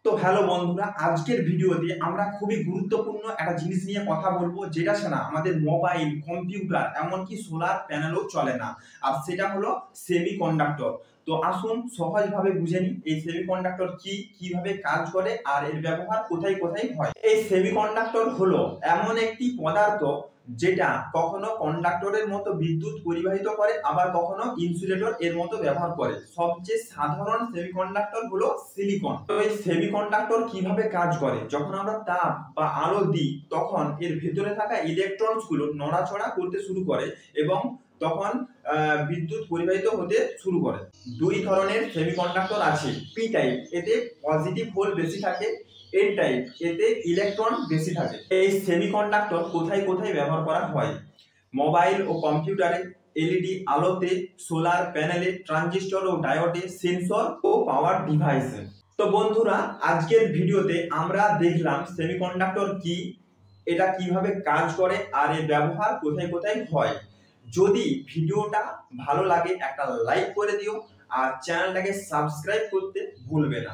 তো হ্যালো বন্ধুরা, আজকের ভিডিওতে আমরা খুবই গুরুত্বপূর্ণ একটা জিনিস নিয়ে কথা বলবো, যেটা ছাড়া আমাদের মোবাইল, কম্পিউটার, এমনকি সোলার প্যানেলও চলে না। আর সেটা হলো সেমিকন্ডাক্টর। তো আসুন সহজভাবে বুঝে নিই এই সেমিকন্ডাক্টর কি, কিভাবে কাজ করে আর এর ব্যবহার কোথায় কোথায় হয়। এই সেমিকন্ডাক্টর হলো এমন একটি পদার্থ যেটা কখনো কন্ডাক্টরের মতো বিদ্যুৎ পরিবাহিত করে, আবার কখনো ইনসুলেটর এর মতো ব্যবহার করে। সবচেয়ে সাধারণ সেমিকন্ডাক্টর হলো সিলিকন। তো এই সেমিকন্ডাক্টর কিভাবে কাজ করে, যখন আমরা তাপ বা আলো দিই তখন এর ভেতরে থাকা ইলেকট্রনস গুলো নড়াচড়া করতে শুরু করে এবং তখন বিদ্যুৎ পরিবাহিত হতে শুরু করে। দুই ধরনের সেমিকন্ডাক্টর আছে। পি টাইপ, এতে পজিটিভ হোল বেশি থাকে। এন টাইপ, এতে ইলেকট্রন বেশি থাকে। এই সেমিকন্ডাক্টর কোথায় কোথায় ব্যবহার করা হয়? মোবাইল ও কম্পিউটারে, এলইডি আলোতে, সোলার প্যানেলে, ট্রানজিস্টর ও ডায়োডে, সেন্সর ও পাওয়ার ডিভাইসে। তো বন্ধুরা, আজকের ভিডিওতে আমরা দেখলাম সেমিকন্ডাক্টর কি, এটা কিভাবে কাজ করে আর এর ব্যবহার কোথায় কোথায় হয়। যদি ভিডিওটা ভালো লাগে একটা লাইক করে দিও আর চ্যানেলটাকে সাবস্ক্রাইব করতে ভুলবে না।